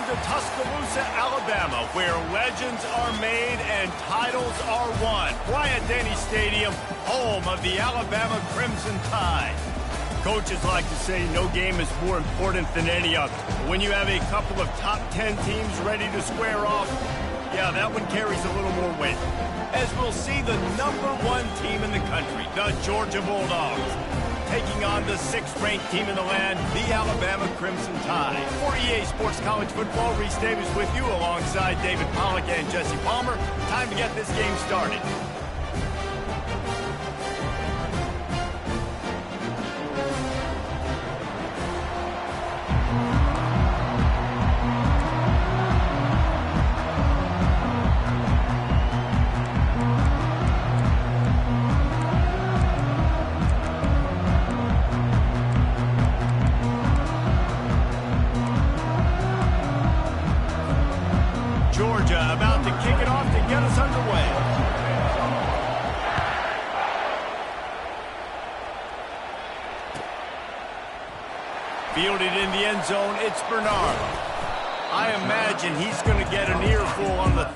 to Tuscaloosa, Alabama, where legends are made and titles are won. Bryant-Denny Stadium, home of the Alabama Crimson Tide. Coaches like to say no game is more important than any other. When you have a couple of top 10 teams ready to square off, yeah, that one carries a little more weight. As we'll see the #1 team in the country, the Georgia Bulldogs, taking on the 6th-ranked team in the land, the Alabama Crimson Tide. For EA Sports College Football, Reese Davis with you alongside David Pollack and Jesse Palmer. Time to get this game started. Georgia about to kick it off to get us underway. Fielded in the end zone, it's Bernard. I imagine he's going to get an earful on the...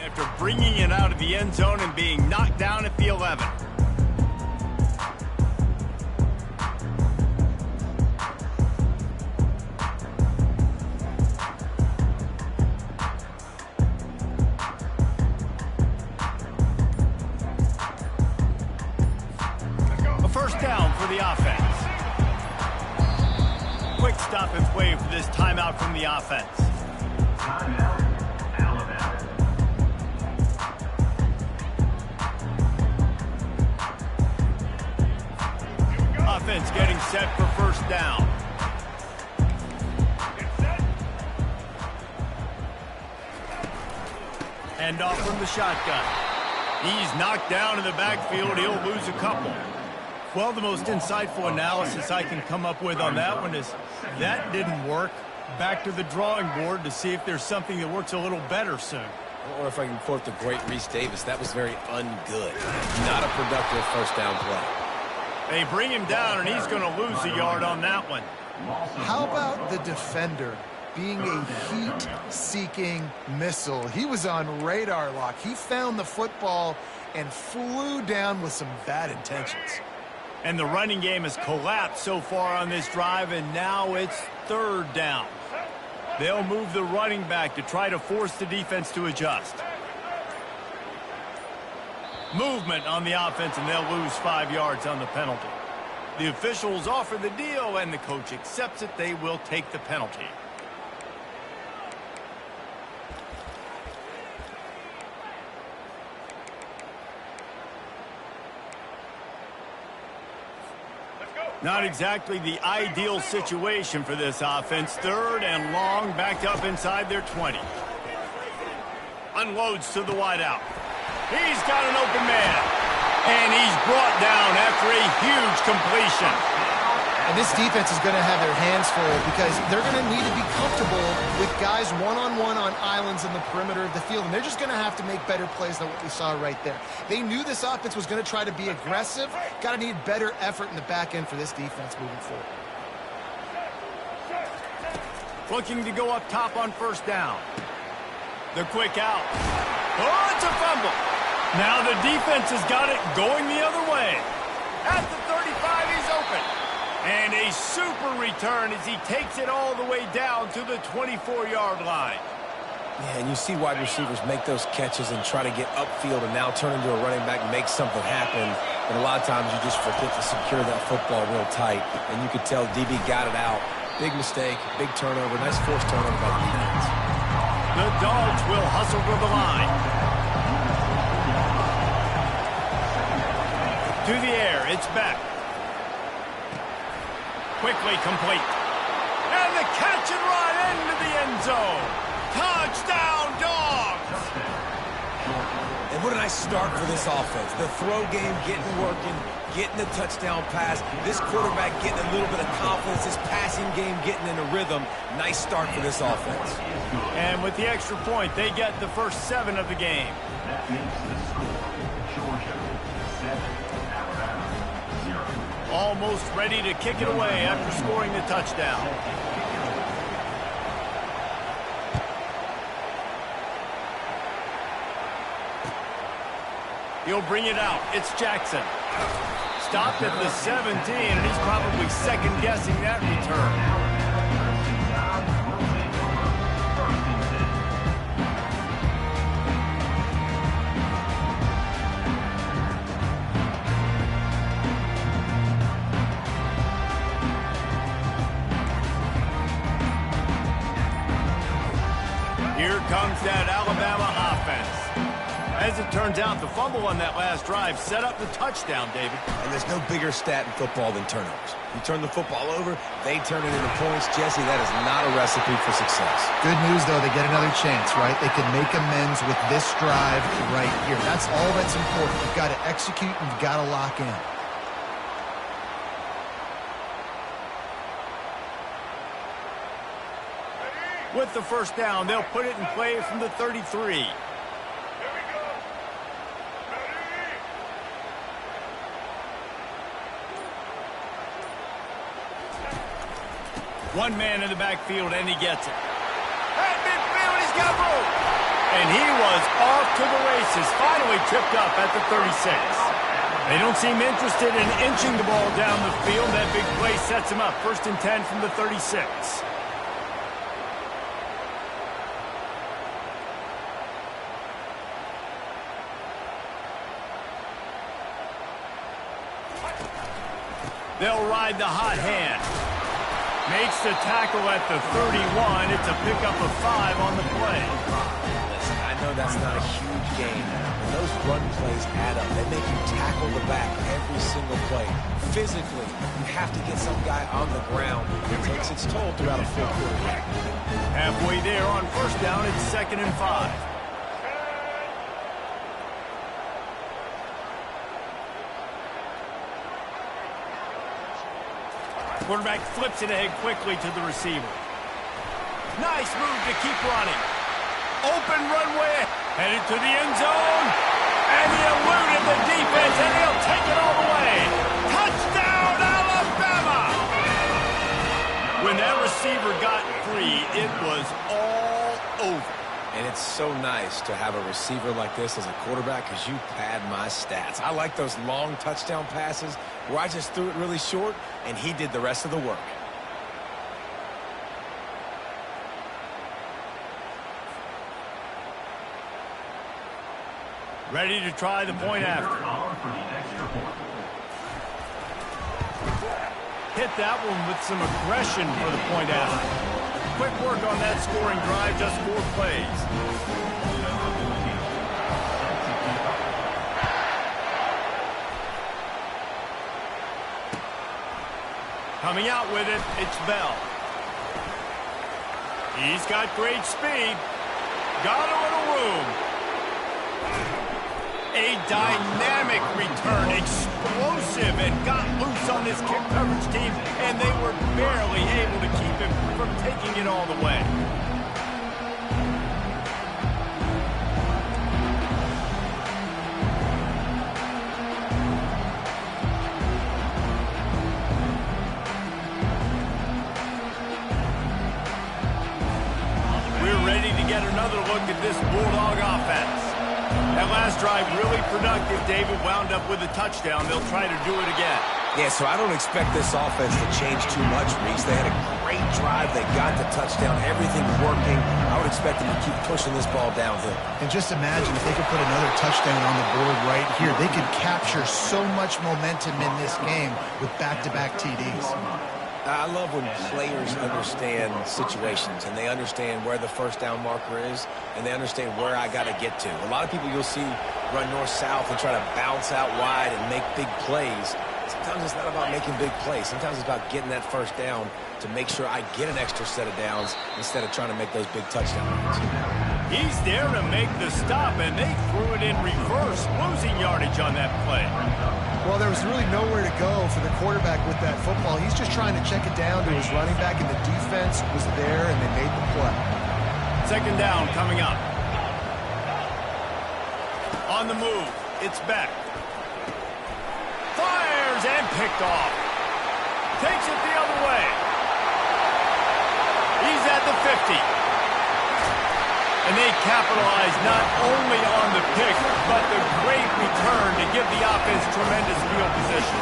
After bringing it out of the end zone and being knocked down at the 11. A first down for the offense. Quick stop and play for this timeout from the offense. Timeout. Offense getting set for first down. Hand off from the shotgun. He's knocked down in the backfield. He'll lose a couple. Well, the most insightful analysis I can come up with on that one is that didn't work. Back to the drawing board to see if there's something that works a little better soon. Or if I can quote the great Reese Davis, that was very ungood. Not a productive first down play. They bring him down, and he's going to lose a yard on that one. How about the defender being a heat-seeking missile? He was on radar lock. He found the football and flew down with some bad intentions. And the running game has collapsed so far on this drive, and now it's third down. They'll move the running back to try to force the defense to adjust. Movement on the offense, and they'll lose 5 yards on the penalty. The officials offer the deal, and the coach accepts it. They will take the penalty. Not exactly the ideal situation for this offense. Third and long, backed up inside their 20. Unloads to the wideout. He's got an open man. And he's brought down after a huge completion. And this defense is going to have their hands full because they're going to need to be comfortable with guys one-on-one on islands in the perimeter of the field. And they're just going to have to make better plays than what we saw right there. They knew this offense was going to try to be aggressive. Got to need better effort in the back end for this defense moving forward. Looking to go up top on first down. The quick out. Oh, it's a fumble. Now the defense has got it going the other way. At the 35, he's open. And a super return as he takes it all the way down to the 24-yard line. Yeah, and you see wide receivers make those catches and try to get upfield and now turn into a running back and make something happen. But a lot of times you just forget to secure that football real tight. And you could tell DB got it out. Big mistake, big turnover, nice forced turnover by the defense. The Dogs will hustle to the line. To the air, it's back. Quickly complete. And the catch and run into the end zone. Touchdown, Dogs! And what a nice start for this offense. The throw game getting working, getting the touchdown pass. This quarterback getting a little bit of confidence. This passing game getting in a rhythm. Nice start for this offense. And with the extra point, they get the first 7 of the game. That makes the score Georgia 7, Alabama 0. Almost ready to kick it away after scoring the touchdown. He'll bring it out. It's Jackson. Stopped at the 17, and he's probably second-guessing that return. Here comes that Alabama offense. As it turns out, the fumble on that last drive set up the touchdown, David. And there's no bigger stat in football than turnovers. You turn the football over, they turn it into points. Jesse, that is not a recipe for success. Good news, though, they get another chance, right? They can make amends with this drive right here. That's all that's important. You've got to execute and you've got to lock in. With the first down, they'll put it in play from the 33. One man in the backfield, and he gets it. At midfield, he's got room. And he was off to the races, finally tripped up at the 36. They don't seem interested in inching the ball down the field. That big play sets him up. First and 10 from the 36. They'll ride the hot hand. Makes the tackle at the 31. It's a pickup of 5 on the play. Listen, I know that's not a huge gain, but those run plays add up. They make you tackle the back every single play. Physically, you have to get some guy on the ground. It takes its toll throughout a full quarterback. Halfway there on first down, it's 2nd and 5. Quarterback flips it ahead quickly to the receiver. Nice move to keep running. Open runway. Headed to the end zone. And he eluded the defense, and he'll take it all the way. Touchdown, Alabama! When that receiver got free, it was all over. And it's so nice to have a receiver like this as a quarterback because you pad my stats. I like those long touchdown passes where I just threw it really short and he did the rest of the work. Ready to try the point after. Hit that one with some aggression for the point after. Quick work on that scoring drive, just 4 plays. Coming out with it, it's Bell. He's got great speed. Got a little room. A dynamic return, explosive, and got loose on this kick coverage team, and they were barely able to keep him from taking it all the way. We're ready to get another look at this Bulldog offense. That last drive really productive. David wound up with a touchdown. They'll try to do it again. Yeah, so I don't expect this offense to change too much, Reese. They had a great drive. They got the touchdown. Everything's working. I would expect them to keep pushing this ball downhill. And just imagine if they could put another touchdown on the board right here. They could capture so much momentum in this game with back-to-back TDs. I love when players understand situations and they understand where the first down marker is and they understand where I got to get to. A lot of people you'll see run north-south and try to bounce out wide and make big plays. Sometimes it's not about making big plays. Sometimes it's about getting that first down to make sure I get an extra set of downs instead of trying to make those big touchdown runs. He's there to make the stop, and they threw it in reverse, losing yardage on that play. Well, there was really nowhere to go for the quarterback with that football. He's just trying to check it down to his running back, and the defense was there, and they made the play. Second down coming up. On the move, it's Beck. Fires and picked off. Takes it the other way. He's at the 50. And they capitalize not only on the pick, but the great return to give the offense tremendous field position.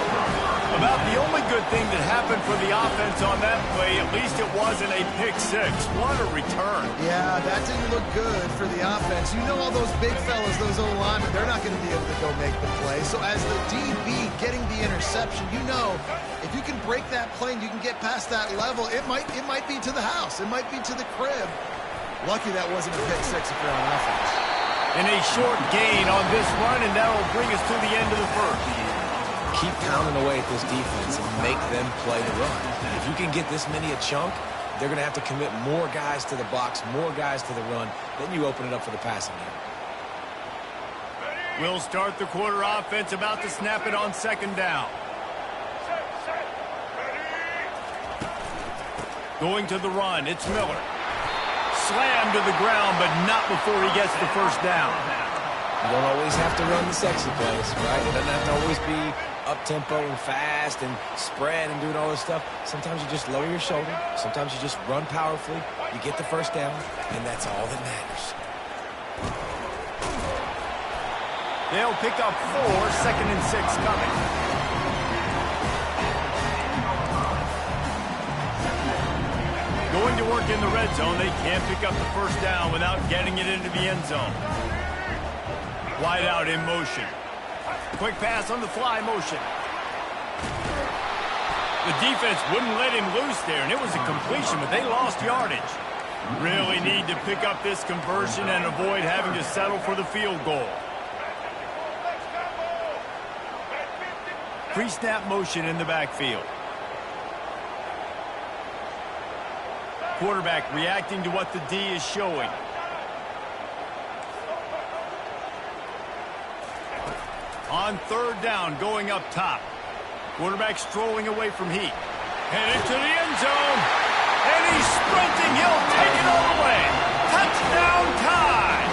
About the only good thing that happened for the offense on that play, at least it wasn't a pick six. What a return. Yeah, that didn't look good for the offense. You know all those big fellas, those O-linemen, they're not going to be able to go make the play. So as the DB getting the interception, you know if you can break that play and you can get past that level, it might be to the house. It might be to the crib. Lucky that wasn't a pick six if you're on offense. And a short gain on this run, and that will bring us to the end of the first. Keep pounding away at this defense and make them play the run. If you can get this many a chunk, they're going to have to commit more guys to the box, more guys to the run. Then you open it up for the passing game. We'll start the quarter offense, about to snap it on second down. Going to the run, it's Miller. Slammed to the ground, but not before he gets the first down. You don't always have to run the sexy plays, right? It doesn't have to always be up-tempo and fast and spread and doing all this stuff. Sometimes you just lower your shoulder. Sometimes you just run powerfully. You get the first down, and that's all that matters. They'll pick up 4, 2nd and 6 coming. Going to work in the red zone, they can't pick up the first down without getting it into the end zone. Wide out in motion. Quick pass on the fly motion. The defense wouldn't let him loose there, and it was a completion, but they lost yardage. Really need to pick up this conversion and avoid having to settle for the field goal. Pre-snap motion in the backfield. Quarterback reacting to what the D is showing. On third down, going up top. Quarterback strolling away from heat. Headed to the end zone. And he's sprinting. He'll take it all the way. Touchdown tie.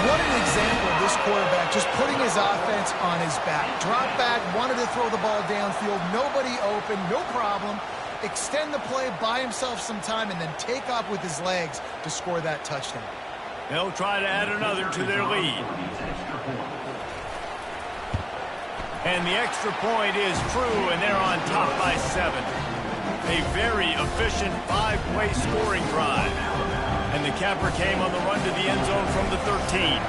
What an example of this quarterback just putting his offense on his back. Drop back, wanted to throw the ball downfield. Nobody open, no problem. Extend the play, buy himself some time, and then take off with his legs to score that touchdown. They'll try to add another to their lead. And the extra point is true, and they're on top by 7. A very efficient 5-play scoring drive. And the capper came on the run to the end zone from the 13.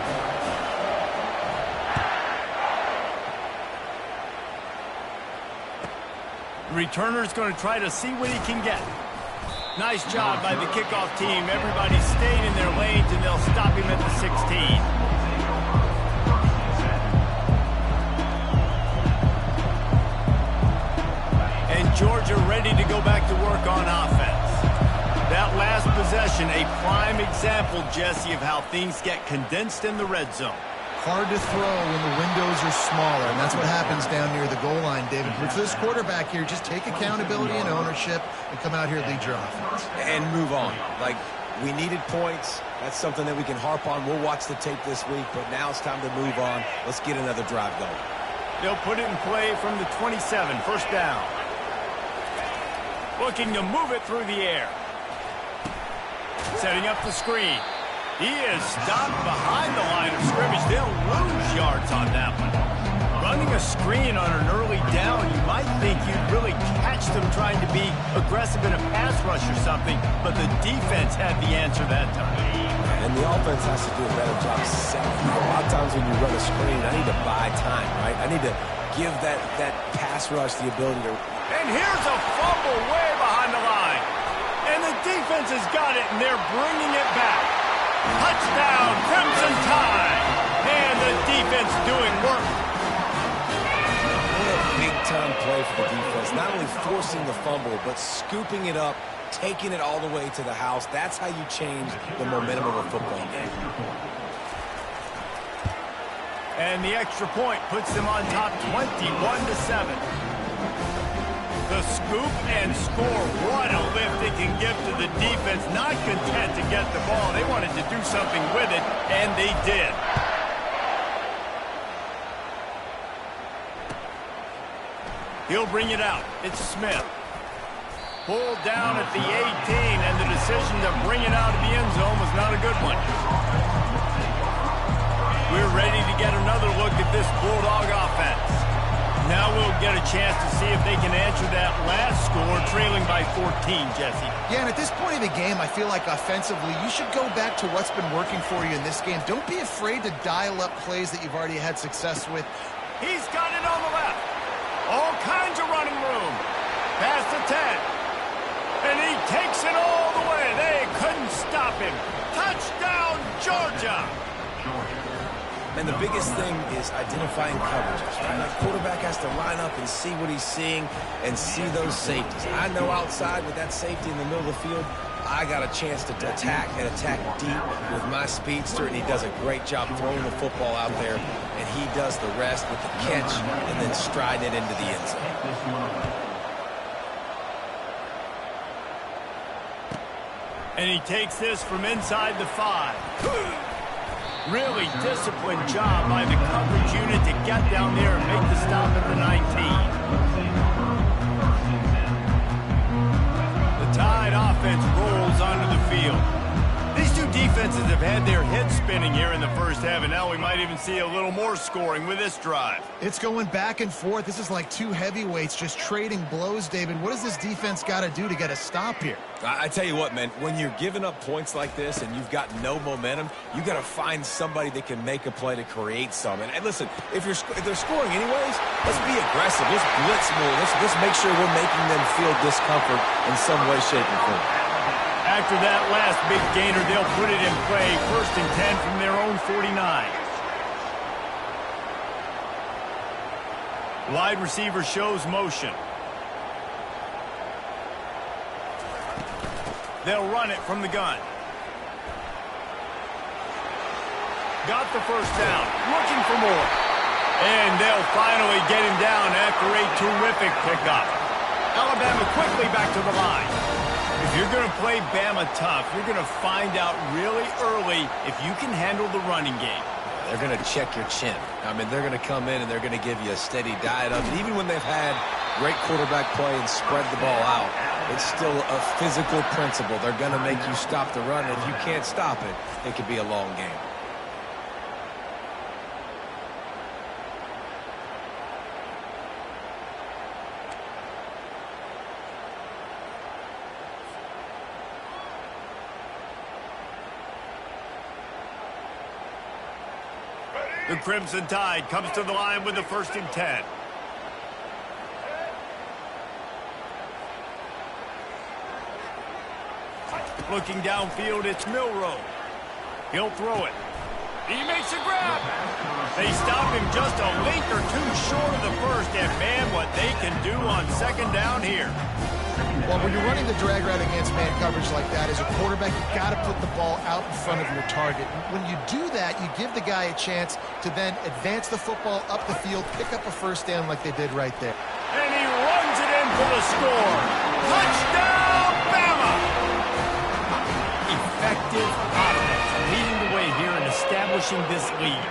The returner's going to try to see what he can get. Nice job by the kickoff team. Everybody stayed in their lanes, and they'll stop him at the 16. And Georgia ready to go back to work on offense. That last possession, a prime example, Jesse, of how things get condensed in the red zone. Hard to throw when the windows are smaller, and that's what happens down near the goal line, David. But for this quarterback here, just take accountability and ownership and come out here and lead your offense. And move on. Like, we needed points. That's something that we can harp on. We'll watch the tape this week, but now it's time to move on. Let's get another drive going. They'll put it in play from the 27, first down. Looking to move it through the air. Setting up the screen. He is stopped behind the line of scrimmage. They'll lose yards on that one. Running a screen on an early down, you might think you'd really catch them trying to be aggressive in a pass rush or something, but the defense had the answer that time. And the offense has to do a better job selling. A lot of times when you run a screen, I need to buy time, right? I need to give that pass rush the ability to... And here's a fumble way behind the line. And the defense has got it, and they're bringing it back. Touchdown, Crimson Tide. And the defense doing work. Big-time play for the defense. Not only forcing the fumble, but scooping it up, taking it all the way to the house. That's how you change the momentum of a football game. And the extra point puts them on top 21-7. The scoop and score. What a lift it can give to the defense. Not content to get the ball. They wanted to do something with it, and they did. He'll bring it out. It's Smith. Pulled down at the 18, and the decision to bring it out of the end zone was not a good one. We're ready to get another look at this Bulldog offense. Now we'll get a chance to see if they can answer that last score, trailing by 14, Jesse. Yeah, and at this point of the game, I feel like offensively, you should go back to what's been working for you in this game. Don't be afraid to dial up plays that you've already had success with. He's got it on the left. All kinds of running room. Past the 10. And he takes it all the way. They couldn't stop him. Touchdown, Georgia. And the biggest thing is identifying coverages, right? Like, quarterback has to line up and see what he's seeing and see those safeties. I know outside with that safety in the middle of the field, I got a chance to attack and attack deep with my speedster, and he does a great job throwing the football out there, and he does the rest with the catch and then striding it into the end zone. And he takes this from inside the 5. Really disciplined job by the coverage unit to get down there and make the stop at the 19. The Tide offense rolls onto the field. These two defenses have had their heads spinning here in the first half, and now we might even see a little more scoring with this drive. It's going back and forth. This is like two heavyweights just trading blows, David. What does this defense got to do to get a stop here? I tell you what, man, when you're giving up points like this and you've got no momentum, you got to find somebody that can make a play to create some. And listen, if they're scoring anyways, let's be aggressive. Let's blitz more. Let's make sure we're making them feel discomfort in some way, shape, or form. After that last big gainer, they'll put it in play. 1st and 10 from their own 49. Wide receiver shows motion. They'll run it from the gun. Got the first down. Looking for more. And they'll finally get him down after a terrific pickup. Alabama quickly back to the line. If you're going to play Bama tough, you're going to find out really early if you can handle the running game. They're going to check your chin. I mean, they're going to come in and they're going to give you a steady diet of it. Even when they've had great quarterback play and spread the ball out, it's still a physical principle. They're going to make you stop the run. If you can't stop it, it could be a long game. The Crimson Tide comes to the line with the 1st and 10. Looking downfield, it's Milroe. He'll throw it. He makes a grab. They stop him just a link or two short of the first, and man, what they can do on second down here. Well, when you're running the drag route against man coverage like that, as a quarterback, you've got to put the ball out in front of your target. When you do that, you give the guy a chance to then advance the football up the field, pick up a first down like they did right there. And he runs it in for the score. Touchdown, Bama! Effective offense leading the way here in establishing this lead.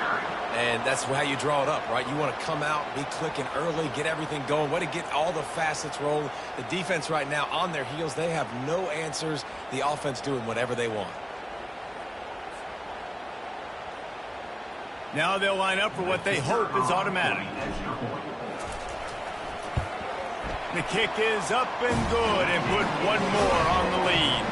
And that's how you draw it up, right? You want to come out, be clicking early, get everything going, way to get all the facets rolling. The defense right now on their heels, they have no answers. The offense doing whatever they want. Now they'll line up for what they hope is automatic. The kick is up and good and put one more on the lead.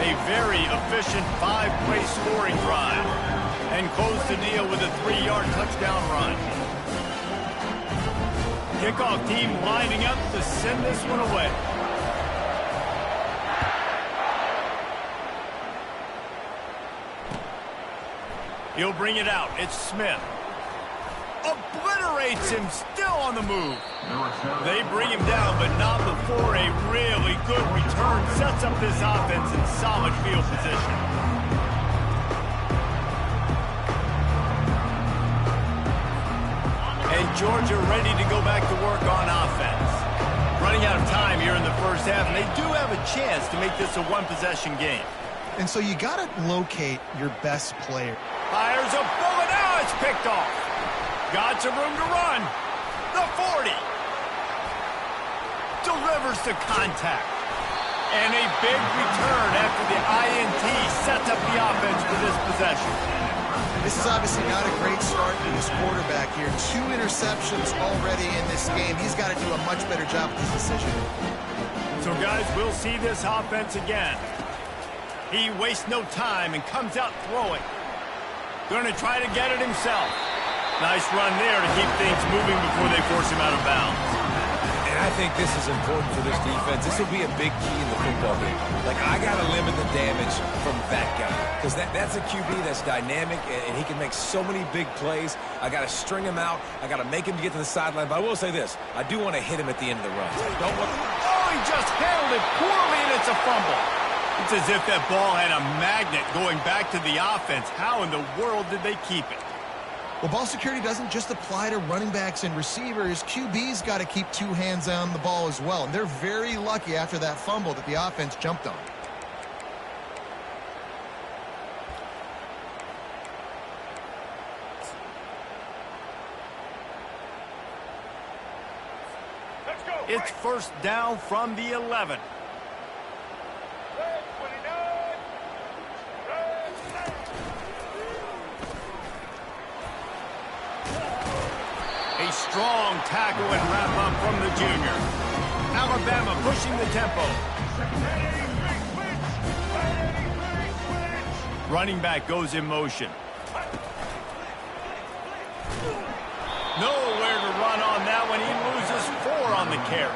A very efficient 5-play scoring drive. And close the deal with a 3-yard touchdown run. Kickoff team lining up to send this one away. He'll bring it out. It's Smith. Obliterates him, still on the move. They bring him down, but not before a really good return sets up this offense in solid field position. And Georgia ready to go back to work on offense. Running out of time here in the first half, and they do have a chance to make this a one-possession game. And so you got to locate your best player. Fires a bullet. Now it's picked off. Got some room to run. The 40. Delivers the contact. And a big return after the INT sets up the offense for this possession. This is obviously not a great start for this quarterback here. 2 interceptions already in this game. He's got to do a much better job with this decision. So, guys, we'll see this offense again. He wastes no time and comes out throwing. Going to try to get it himself. Nice run there to keep things moving before they force him out of bounds. And I think this is important for this defense. This will be a big key in the football game. Like, I got to limit the damage from that guy. Because that's a QB that's dynamic, and he can make so many big plays. I got to string him out. I got to make him get to the sideline. But I will say this. I do want to hit him at the end of the run. Don't want... Oh, he just handled it poorly, and it's a fumble. It's as if that ball had a magnet going back to the offense. How in the world did they keep it? Well, ball security doesn't just apply to running backs and receivers. QB's got to keep 2 hands on the ball as well. And they're very lucky after that fumble that the offense jumped on. It's first down from the 11. A strong tackle and wrap up from the junior. Alabama pushing the tempo. Running back goes in motion. Nowhere to run on that one. He loses 4 on the carry.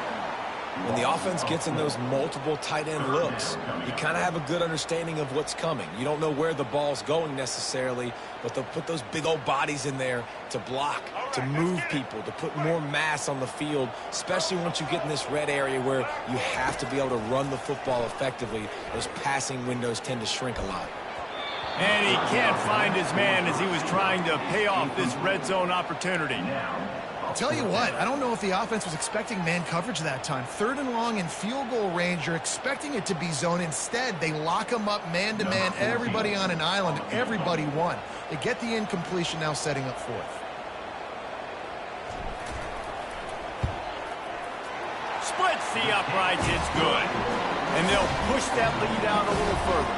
When the offense gets in those multiple tight end looks, you kind of have a good understanding of what's coming. You don't know where the ball's going necessarily, but they'll put those big old bodies in there to block, to move people, to put more mass on the field, especially once you get in this red area where you have to be able to run the football effectively. Those passing windows tend to shrink a lot. And he can't find his man as he was trying to pay off this red zone opportunity. I'll tell you what, I don't know if the offense was expecting man coverage that time. 3rd and long in field goal range, you're expecting it to be zone. Instead, they lock him up man-to-man, everybody on an island, and everybody won. They get the incompletion, now setting up 4th. Splits the uprights, it's good. And they'll push that lead out a little further.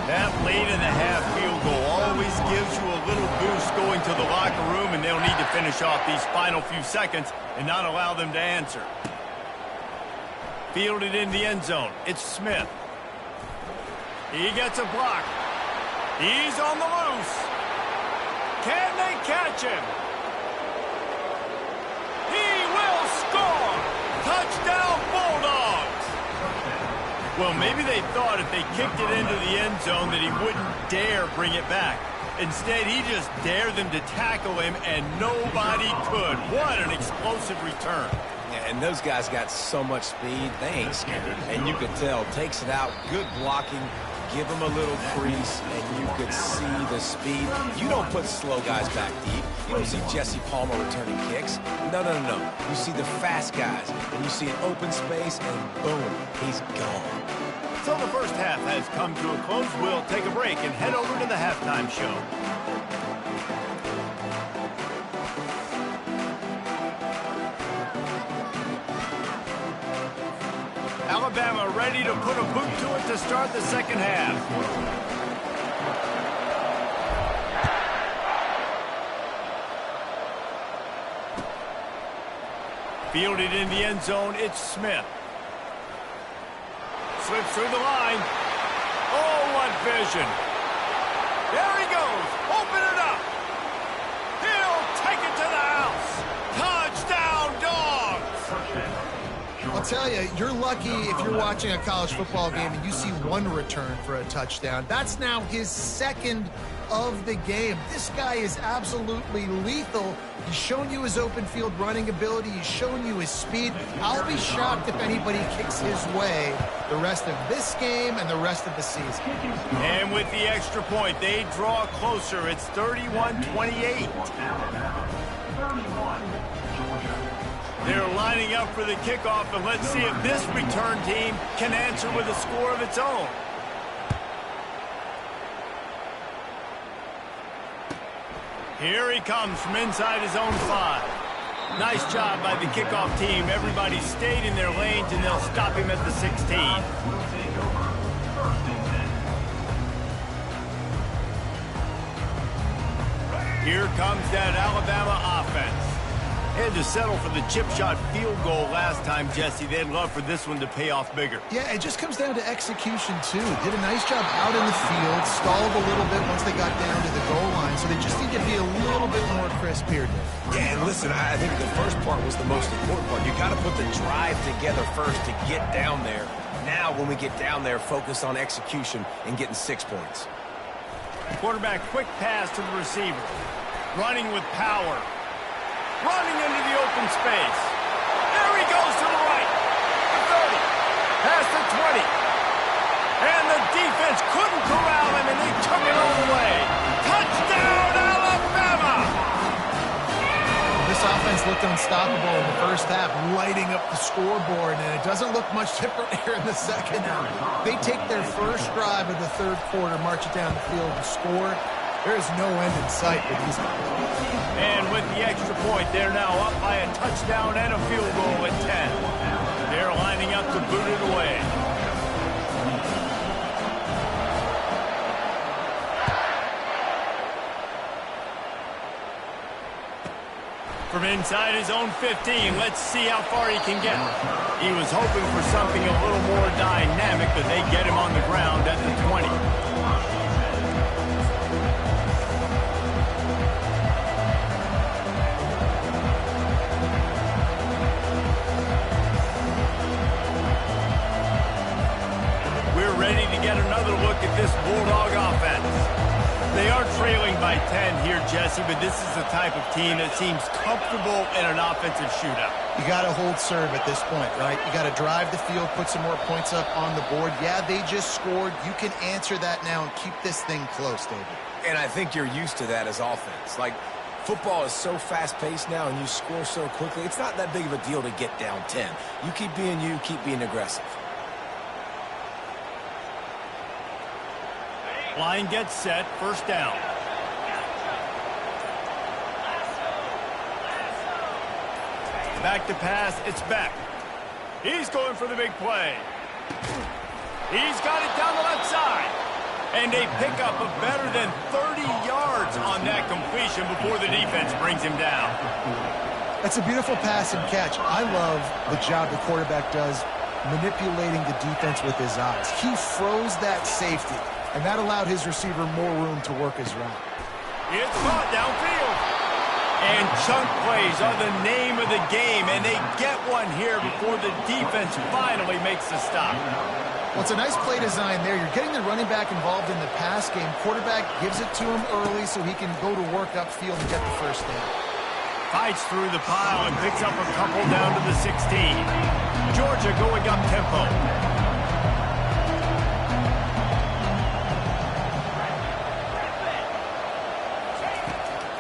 That late-in-the-half field goal always gives you a little boost going to the locker room, and they'll need to finish off these final few seconds and not allow them to answer. Fielded in the end zone. It's Smith. He gets a block. He's on the loose. Can they catch him? He will score! Touchdown, Bulldogs! Well, maybe they thought if they kicked it into the end zone that he wouldn't dare bring it back. Instead, he just dared them to tackle him, and nobody could. What an explosive return. Yeah, and those guys got so much speed, they ain't scared. And you could tell, takes it out, good blocking, give him a little crease, and you could see the speed. You don't put slow guys back deep. You don't see Jesse Palmer returning kicks. No, no, no, no. You see the fast guys, and you see an open space, and boom, he's gone. So the first half has come to a close. We'll take a break and head over to the halftime show. Alabama ready to put a boot to it to start the second half. Fielded in the end zone, it's Smith. Slips through the line. Oh, what vision. There he goes. Open it up. He'll take it to the house. Touchdown, Dogs. I'll tell you, you're lucky if you're watching a college football game and you see one return for a touchdown. That's now his second of the game. This guy is absolutely lethal. He's shown you his open field running ability. He's shown you his speed. I'll be shocked if anybody kicks his way the rest of this game and the rest of the season. And with the extra point, they draw closer. It's 31-28. They're lining up for the kickoff, and let's see if this return team can answer with a score of its own. Here he comes from inside his own 5. Nice job by the kickoff team. Everybody stayed in their lanes, and they'll stop him at the 16. Here comes that Alabama offense. Had to settle for the chip shot field goal last time, Jesse. They'd love for this one to pay off bigger. Yeah, it just comes down to execution, too. Did a nice job out in the field, stalled a little bit once they got down to the goal line, so they just need to be a little bit more crisp here. Yeah, and listen, I think the first part was the most important part. You got to put the drive together first to get down there. Now, when we get down there, focus on execution and getting 6 points. Quarterback, quick pass to the receiver. Running with power. Running into the open space. There he goes to the right. The 30. Past the 20. And the defense couldn't corral him, and he took it all the way. Touchdown, Alabama! This offense looked unstoppable in the first half, lighting up the scoreboard, and it doesn't look much different here in the second half. They take their first drive of the third quarter, march it down the field and score. There is no end in sight for these guys. And with the extra point, they're now up by a touchdown and a field goal at 10. They're lining up to boot it away. From inside his own 15, let's see how far he can get. He was hoping for something a little more dynamic, but they get him on the ground at the 20. Ready to get another look at this Bulldog offense. They are trailing by 10 here, Jesse, but this is the type of team that seems comfortable in an offensive shootout. You got to hold serve at this point, right? You got to drive the field, put some more points up on the board. Yeah, they just scored. You can answer that now and keep this thing close, David. And I think you're used to that as offense. Like, football is so fast-paced now, and you score so quickly. It's not that big of a deal to get down 10. You keep being you, keep being aggressive. Line gets set, first down. Back to pass, it's Beck. He's going for the big play. He's got it down the left side. And a pickup of better than 30 yards on that completion before the defense brings him down. That's a beautiful pass and catch. I love the job the quarterback does manipulating the defense with his eyes. He froze that safety, and that allowed his receiver more room to work his route. It's caught downfield. And chunk plays are the name of the game, and they get one here before the defense finally makes the stop. Well, it's a nice play design there. You're getting the running back involved in the pass game. Quarterback gives it to him early so he can go to work upfield and get the first down. Fights through the pile and picks up a couple down to the 16. Georgia going up tempo.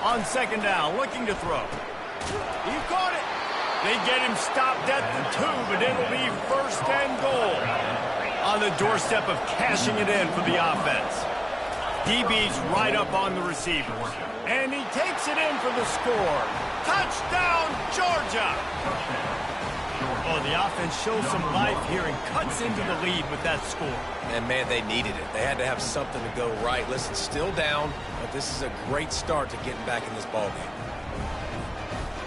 On second down, looking to throw. He caught it. They get him stopped at the 2, but it'll be first and goal. On the doorstep of cashing it in for the offense. DB's right up on the receivers. And he takes it in for the score. Touchdown, Georgia! Oh, the offense shows some life here and cuts into the lead with that score. And, man, they needed it. They had to have something to go right. Listen, still down, but this is a great start to getting back in this ballgame.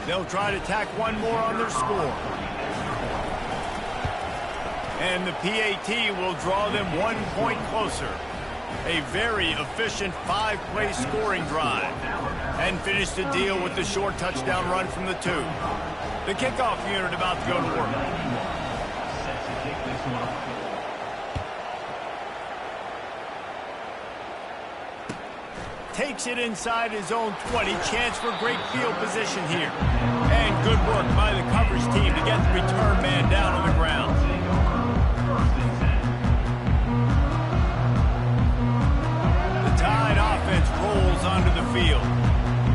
They'll try to tack one more on their score. And the PAT will draw them 1 point closer. A very efficient 5-play scoring drive. And finish the deal with the short touchdown run from the 2. The kickoff unit about to go to work. Takes it inside his own 20. Chance for great field position here. And good work by the coverage team to get the return man down on the ground. The Tide offense rolls onto the field.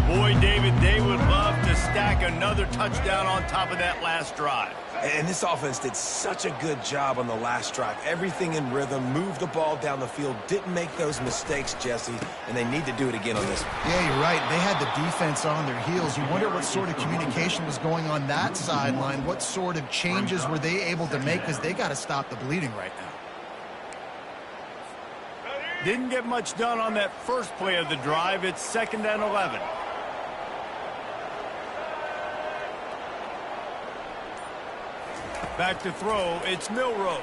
Boy, David, they would love to stack another touchdown on top of that last drive. And this offense did such a good job on the last drive. Everything in rhythm, moved the ball down the field, didn't make those mistakes, Jesse, and they need to do it again on this one. Yeah, you're right. They had the defense on their heels. You wonder what sort of communication was going on that sideline. What sort of changes were they able to make, because they got to stop the bleeding right now. Didn't get much done on that first play of the drive. It's 2nd and 11. Back to throw, it's Milroe.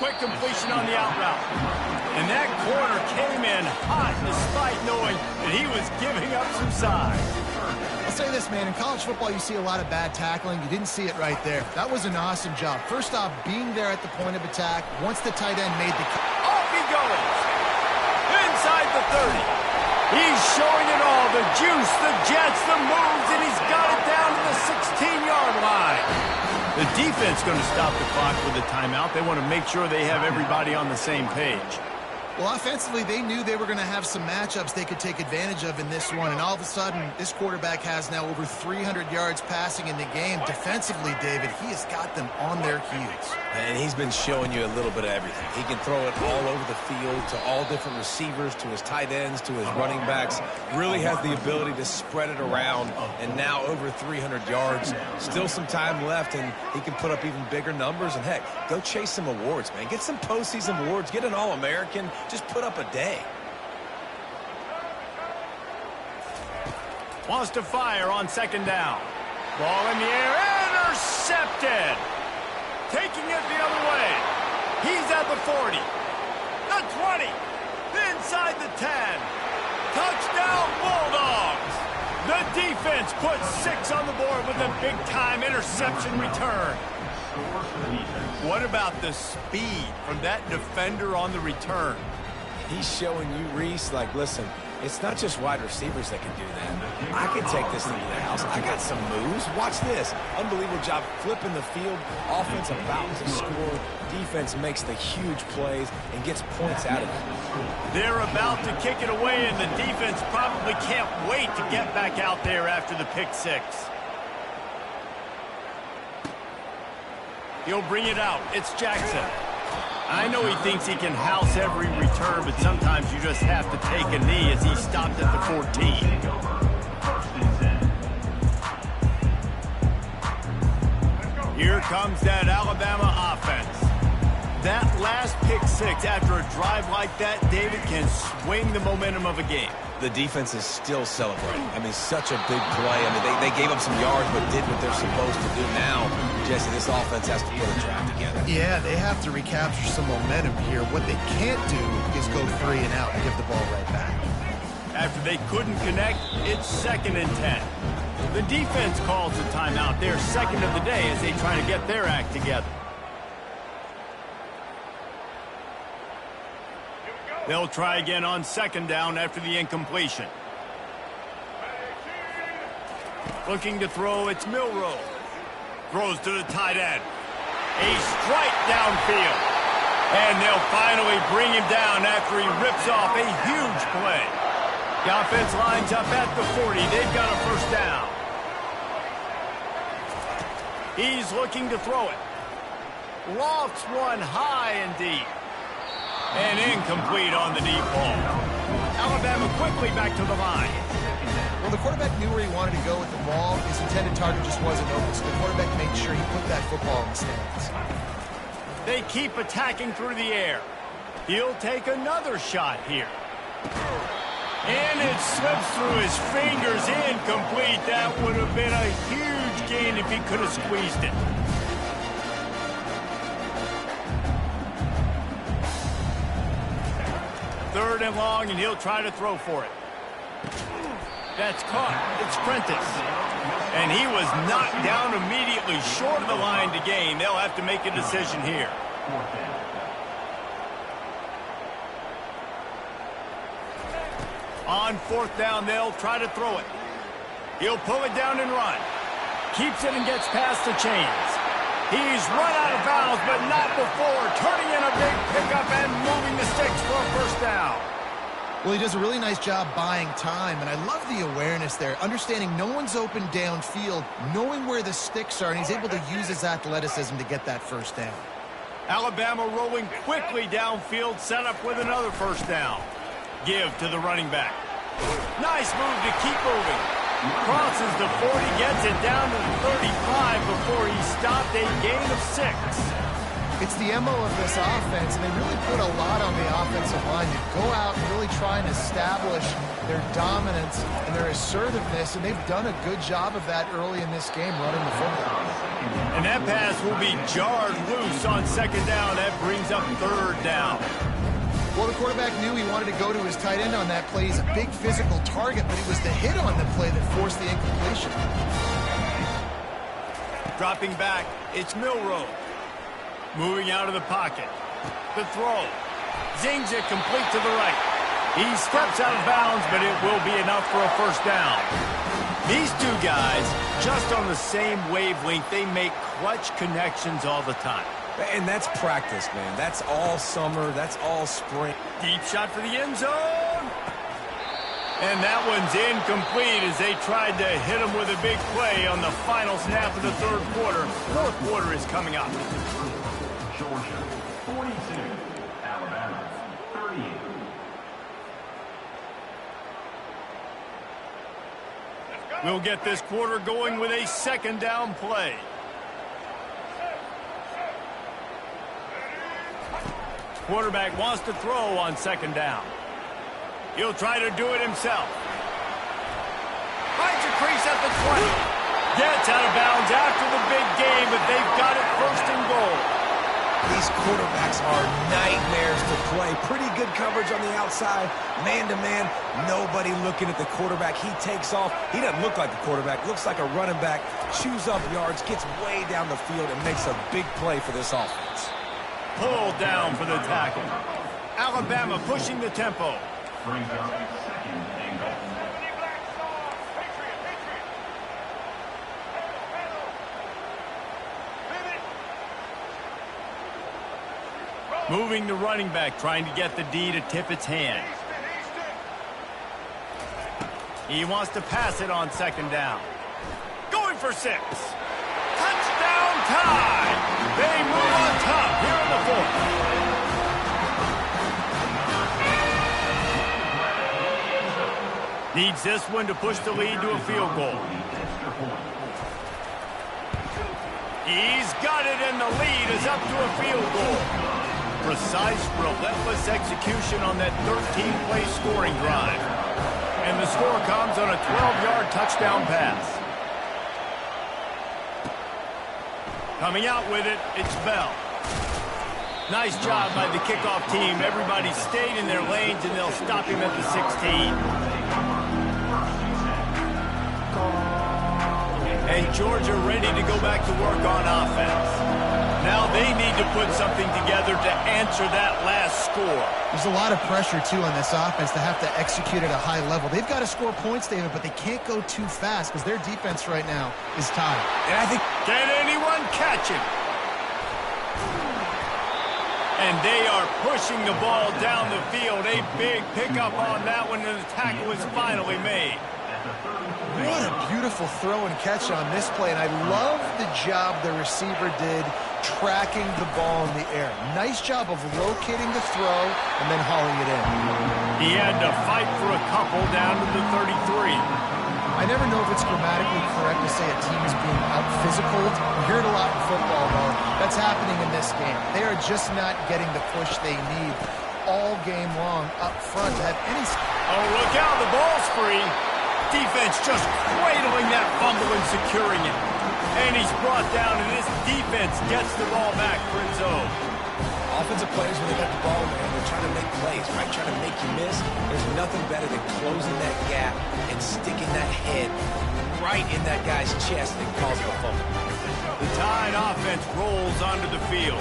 Quick completion on the out route. And that corner came in hot despite knowing that he was giving up some size. I'll say this, man. In college football, you see a lot of bad tackling. You didn't see it right there. That was an awesome job. First off, being there at the point of attack. Once the tight end made the... Off he goes. Inside the 30. He's showing it all. The juice, the jets, the moves, and he's got it down to the 16-yard line. The defense going to stop the clock with a timeout. They want to make sure they have everybody on the same page. Well, offensively, they knew they were going to have some matchups they could take advantage of in this one, and all of a sudden, this quarterback has now over 300 yards passing in the game. Defensively, David, he has got them on their heels. And he's been showing you a little bit of everything. He can throw it all over the field to all different receivers, to his tight ends, to his running backs. Really has the ability to spread it around, and now over 300 yards. Still some time left, and he can put up even bigger numbers. And, heck, go chase some awards, man. Get some postseason awards. Get an All-American. Just put up a day. Wants to fire on 2nd down. Ball in the air, intercepted. Taking it the other way. He's at the 40. The 20. Inside the 10. Touchdown, Bulldogs. The defense puts 6 on the board with a big-time interception return. What about the speed from that defender on the return? He's showing you, Reese, like, listen, it's not just wide receivers that can do that. I can take this thing to the house. I got some moves. Watch this. Unbelievable job flipping the field. Offense about to score. Defense makes the huge plays and gets points out of it. They're about to kick it away, and the defense probably can't wait to get back out there after the pick 6. He'll bring it out. It's Jackson. I know he thinks he can house every return, but sometimes you just have to take a knee as he stopped at the 14. Here comes that Alabama offense. That last pick 6 after a drive like that, David, can swing the momentum of a game. The defense is still celebrating. I mean, such a big play. I mean, they gave up some yards but did what they're supposed to do. Now, Jesse, this offense has to put a drive together. Yeah, they have to recapture some momentum here. What they can't do is go 3 and out and give the ball right back. After they couldn't connect, it's 2nd and 10. The defense calls the timeout. They're 2nd of the day as they try to get their act together. They'll try again on second down after the incompletion. Looking to throw, it's Milroe. Throws to the tight end. A strike downfield. And they'll finally bring him down after he rips off a huge play. The offense lines up at the 40. They've got a first down. He's looking to throw it. Lofts one high and deep. And incomplete on the deep ball. Alabama quickly back to the line. Well, the quarterback knew where he wanted to go with the ball. His intended target just wasn't open, so the quarterback made sure he put that football in the stands. They keep attacking through the air. He'll take another shot here. And it slips through his fingers, incomplete. That would have been a huge gain if he could have squeezed it. Third and long, and he'll try to throw for it. That's caught. It's Prentice. And he was knocked down immediately short of the line to gain. They'll have to make a decision here. On fourth down, they'll try to throw it. He'll pull it down and run. Keeps it and gets past the chains. He's run out of bounds, but not before. Turning in a big pickup and moving the sticks for a first down. Well, he does a really nice job buying time, and I love the awareness there, understanding no one's open downfield, knowing where the sticks are, and he's able to use his athleticism to get that first down. Alabama rolling quickly downfield, set up with another first down. Give to the running back. Nice move to keep moving. Crosses the 40, gets it down to the 35 before he stopped, a gain of 6. It's the MO of this offense, and they really put a lot on the offensive line to go out and really try and establish their dominance and their assertiveness, and they've done a good job of that early in this game running the football. And that pass will be jarred loose on second down. That brings up third down. Well, the quarterback knew he wanted to go to his tight end on that play. He's a big physical target, but it was the hit on the play that forced the incompletion. Dropping back, it's Milroe. Moving out of the pocket. The throw. Zings it complete to the right. He steps out of bounds, but it will be enough for a first down. These two guys, just on the same wavelength, they make clutch connections all the time. And that's practice, man. That's all summer. That's all spring. Deep shot for the end zone. And that one's incomplete as they tried to hit him with a big play on the final snap of the third quarter. Fourth quarter is coming up. Georgia, 42. Alabama, 38. We'll get this quarter going with a second down play. Quarterback wants to throw on second down. He'll try to do it himself. Finds a crease at the 20. Gets out of bounds after the big game, but they've got it first and goal. These quarterbacks are nightmares to play. Pretty good coverage on the outside. Man-to-man, nobody looking at the quarterback. He takes off. He doesn't look like the quarterback. Looks like a running back. Chews up yards, gets way down the field, and makes a big play for this offense. Pulled down for the tackle. Alabama pushing the tempo. Brings up second and goal. Moving the running back, trying to get the D to tip its hand. He wants to pass it on second down. Going for 6. Touchdown tie! They move on top here in the fourth. Needs this one to push the lead to a field goal. He's got it, and the lead is up to a field goal. Precise, relentless execution on that 13-play scoring drive. And the score comes on a 12-yard touchdown pass. Coming out with it, it's Bell. Nice job by the kickoff team. Everybody stayed in their lanes, and they'll stop him at the 16. And Georgia ready to go back to work on offense. Now they need to put something together to answer that last score. There's a lot of pressure, too, on this offense to have to execute at a high level. They've got to score points, David, but they can't go too fast because their defense right now is tied. And I think... Can anyone catch it? And they are pushing the ball down the field. A big pickup on that one, and the tackle is finally made. What a beautiful throw and catch on this play, and I love the job the receiver did tracking the ball in the air. Nice job of locating the throw and then hauling it in. He had to fight for a couple down to the 33. I never know if it's grammatically correct to say a team is being out-physicaled. We hear it a lot in football, though. That's happening in this game. They are just not getting the push they need all game long up front to have any... Oh, look out, the ball's free. Defense just cradling that fumble and securing it. And he's brought down, and this defense gets the ball back for its own. Offensive players, when they got the ball, man, they're trying to make plays, right? Trying to make you miss. There's nothing better than closing that gap and sticking that head right in that guy's chest and causing a fumble. The Tide offense rolls onto the field.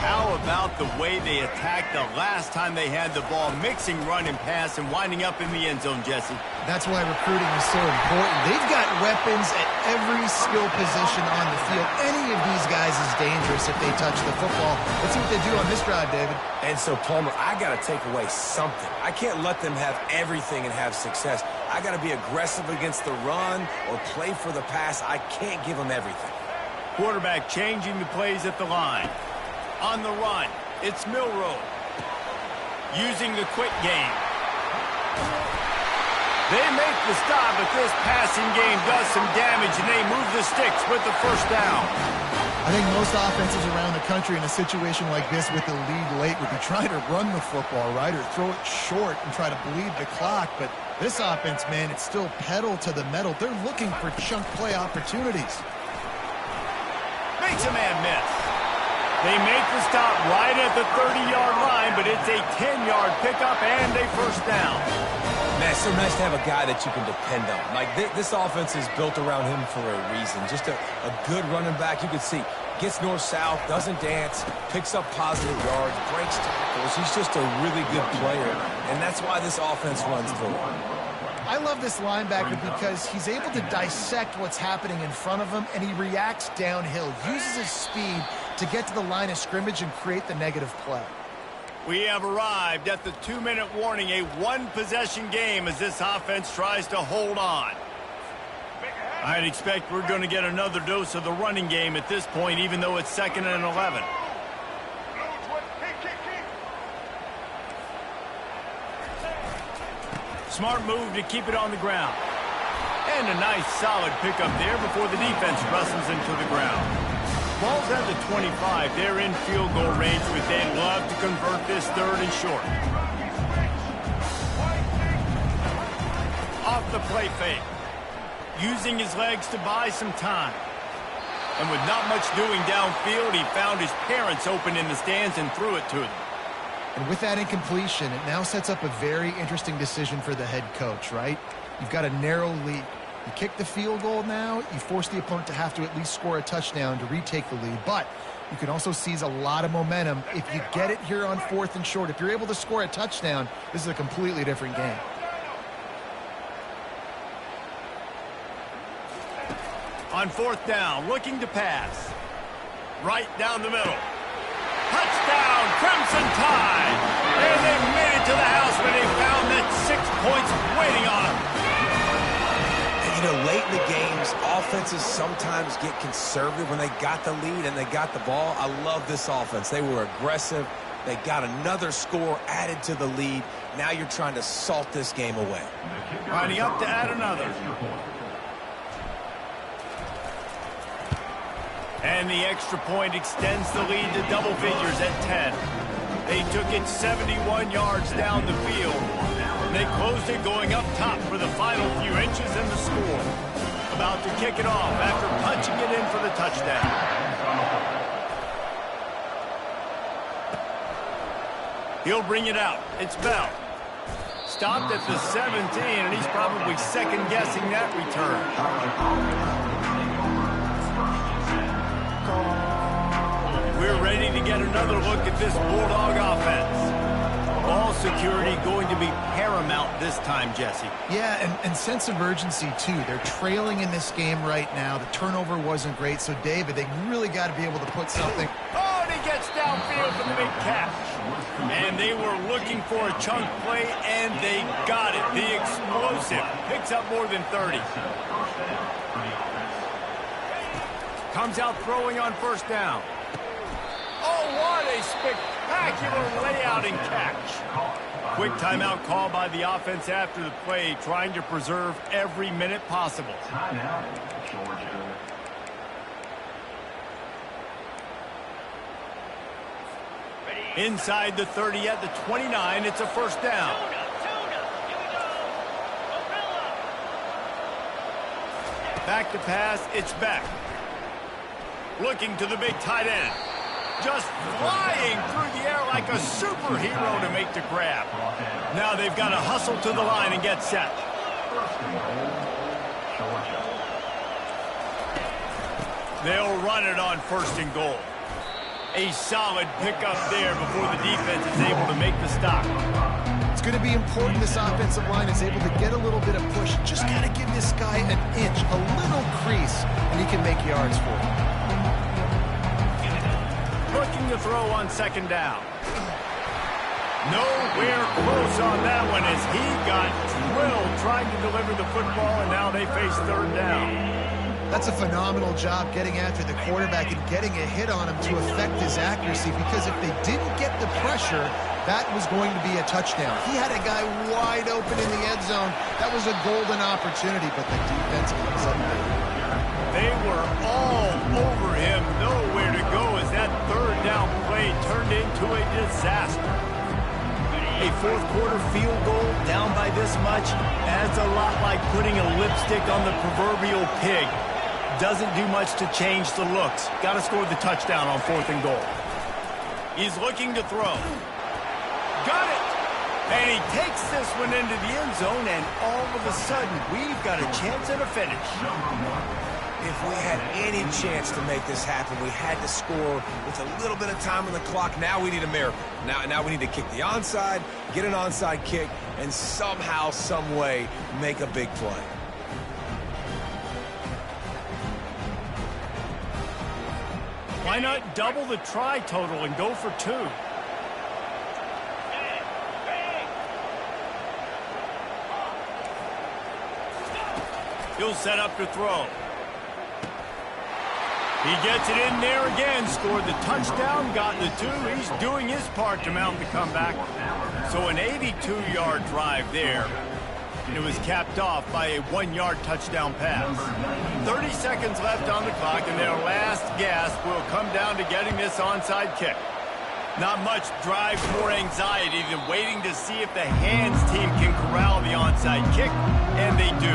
How about the way they attacked the last time they had the ball, mixing run and pass and winding up in the end zone, Jesse? That's why recruiting is so important. They've got weapons at every skill position on the field. Any of these guys is dangerous if they touch the football. Let's see what they do on this drive, David. And so, Palmer, I got to take away something. I can't let them have everything and have success. I got to be aggressive against the run or play for the pass. I can't give them everything. Quarterback changing the plays at the line. On the run, it's Milroe. Using the quick game. They make the stop, but this passing game does some damage, and they move the sticks with the first down. I think most offenses around the country in a situation like this with the lead late would be trying to run the football, right, or throw it short and try to bleed the clock. But this offense, man, it's still pedal to the metal. They're looking for chunk play opportunities. Makes a man miss. They make the stop right at the 30-yard line, but it's a 10-yard pickup and a first down. Man, it's so nice to have a guy that you can depend on. Like, this offense is built around him for a reason. Just a good running back. You can see, gets north-south, doesn't dance, picks up positive yards, breaks tackles. He's just a really good player, and that's why this offense runs through him. I love this linebacker because he's able to dissect what's happening in front of him, and he reacts downhill, uses his speed to get to the line of scrimmage and create the negative play. We have arrived at the 2-minute warning, a one-possession game as this offense tries to hold on. I'd expect we're going to get another dose of the running game at this point, even though it's 2nd and 11. Smart move to keep it on the ground. And a nice solid pickup there before the defense wrestles into the ground. Ball's at the 25. They're in field goal range, but they'd love to convert this 3rd and short. Off the play fake. Using his legs to buy some time. And with not much doing downfield, he found his parents open in the stands and threw it to them. And with that incompletion, it now sets up a very interesting decision for the head coach, right? You've got a narrow lead. You kick the field goal now, you force the opponent to have to at least score a touchdown to retake the lead. But you can also seize a lot of momentum if you get it here on 4th and short. If you're able to score a touchdown, this is a completely different game. On 4th down, looking to pass. Right down the middle. Touchdown, Crimson Tide! And they made it to the house when they found that 6 points waiting on them. And, you know, late in the games, offenses sometimes get conservative when they got the lead and they got the ball. I love this offense. They were aggressive. They got another score added to the lead. Now you're trying to salt this game away. Lining up to add another. And the extra point extends the lead to double figures at 10. They took it 71 yards down the field. And they closed it going up top for the final few inches in the score. About to kick it off after punching it in for the touchdown. He'll bring it out. It's Bell. Stopped at the 17, and he's probably second-guessing that return. get another look at this Bulldog offense. Ball security going to be paramount this time, Jesse. Yeah, and sense of urgency, too. They're trailing in this game right now. The turnover wasn't great, so, David, they really got to be able to put something. Oh, and he gets downfield for the big catch. And they were looking for a chunk play, and they got it. The explosive picks up more than 30. Comes out throwing on first down. Oh, what a spectacular layout and catch. Quick timeout call by the offense after the play, trying to preserve every minute possible. Timeout, Georgia. Inside the 30 at the 29, it's a first down. Back to pass, it's back. Looking to the big tight end. Just flying through the air like a superhero to make the grab. Now they've got to hustle to the line and get set. They'll run it on first and goal. A solid pickup there before the defense is able to make the stop. It's going to be important this offensive line is able to get a little bit of push. Just got to give this guy an inch, a little crease, and he can make yards for it. Looking to throw on second down. Nowhere close on that one as he got drilled trying to deliver the football, and now they face third down. That's a phenomenal job getting after the quarterback and getting a hit on him to affect his accuracy, because if they didn't get the pressure, that was going to be a touchdown. He had a guy wide open in the end zone. That was a golden opportunity, but the defense comes up big. They were all over him, nowhere to go as that third down play turned into a disaster. A fourth quarter field goal down by this much adds a lot like putting a lipstick on the proverbial pig. Doesn't do much to change the looks. Got to score the touchdown on fourth and goal. He's looking to throw. Got it! And he takes this one into the end zone, and all of a sudden, we've got a chance at a finish. If we had any chance to make this happen, we had to score with a little bit of time on the clock. Now we need a miracle. Now we need to kick the onside, get an onside kick, and somehow, some way, make a big play. Why not double the try total and go for two? He'll set up to throw. He gets it in there again, scored the touchdown, got the two. He's doing his part to mount the comeback. So an 82-yard drive there. And it was capped off by a 1-yard touchdown pass. 30 seconds left on the clock, and their last gasp will come down to getting this onside kick. Not much drives more anxiety than waiting to see if the hands team can corral the onside kick, and they do.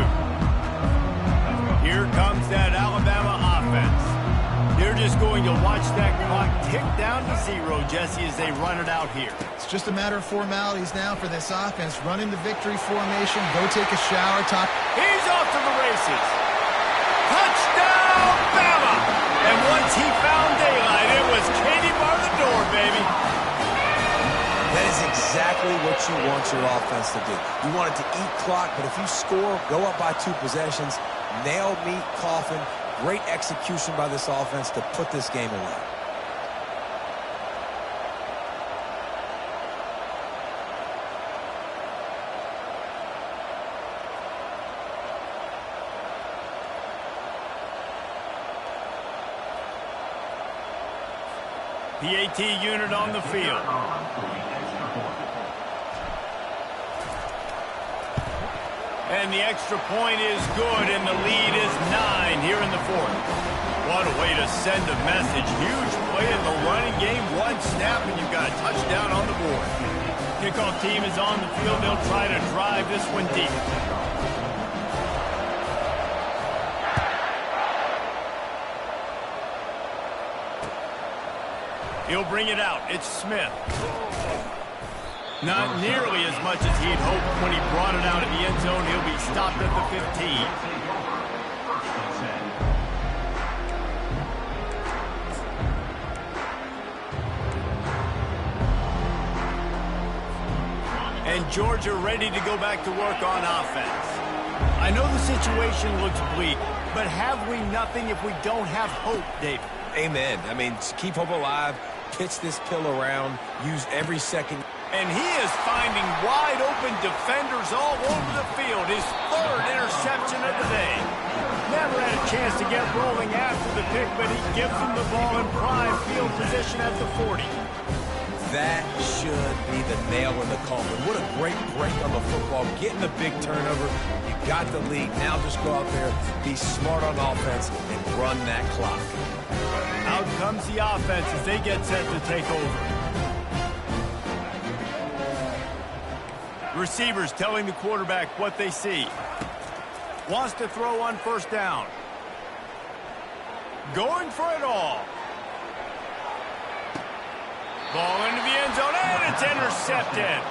Here comes that Alabama offense. They're just going to watch that clock tick down to 0, Jesse, as they run it out here. It's just a matter of formalities now for this offense. Running the victory formation, go take a shower, top. He's off to the races. Touchdown, Bama! And once he found daylight, it was Katie bar the door, baby. That is exactly what you want your offense to do. You want it to eat clock, but if you score, go up by 2 possessions, nail, meet, coffin. Great execution by this offense to put this game away. PAT unit on the field. And the extra point is good, and the lead is 9 here in the fourth. What a way to send a message. Huge play in the running game. 1 snap, and you've got a touchdown on the board. Kickoff team is on the field. They'll try to drive this one deep. He'll bring it out. It's Smith. Not nearly as much as he'd hoped when he brought it out in the end zone. He'll be stopped at the 15. And Georgia ready to go back to work on offense. I know the situation looks bleak, but have we nothing if we don't have hope, David? Amen. I mean, keep hope alive, pitch this pill around, use every second. And he is finding wide-open defenders all over the field. His third interception of the day. Never had a chance to get rolling after the pick, but he gives him the ball in prime field position at the 40. That should be the nail in the coffin. What a great break on the football. Getting the big turnover. You got the lead. Now just go out there, be smart on offense, and run that clock. Out comes the offense as they get set to take over. Receivers telling the quarterback what they see. Wants to throw on first down. Going for it all. Ball into the end zone, and it's intercepted.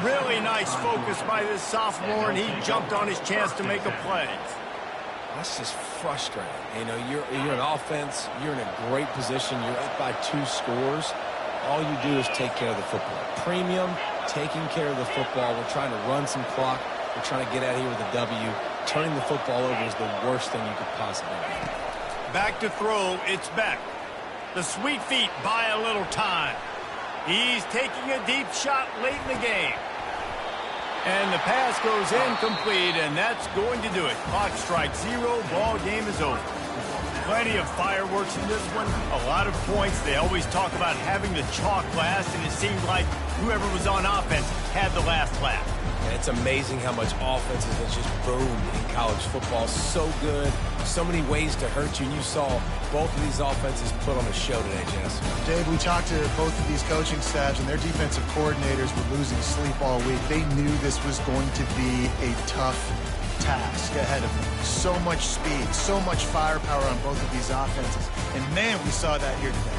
Really nice focus by this sophomore, and he jumped on his chance to make a play. That's just frustrating. You know, you're an offense. You're in a great position. You're up by 2 scores. All you do is take care of the football. Premium, taking care of the football. We're trying to run some clock. We're trying to get out of here with a W. Turning the football over is the worst thing you could possibly do. Back to throw, it's Beck. The sweet feet buy a little time. He's taking a deep shot late in the game. And the pass goes incomplete, and that's going to do it. Clock strikes 0, ball game is over. Plenty of fireworks in this one, a lot of points. They always talk about having the chalk last, and it seemed like whoever was on offense had the last laugh. And it's amazing how much offenses have just boomed in college football. So good, so many ways to hurt you, and you saw both of these offenses put on a show today, Jess. Dave, we talked to both of these coaching staffs, and their defensive coordinators were losing sleep all week. They knew this was going to be a tough task ahead of them. So much speed, so much firepower on both of these offenses. And, man, we saw that here today.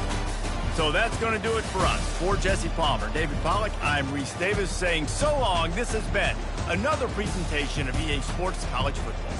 So that's going to do it for us. For Jesse Palmer, David Pollack, I'm Reese Davis saying so long. This has been another presentation of EA Sports College Football.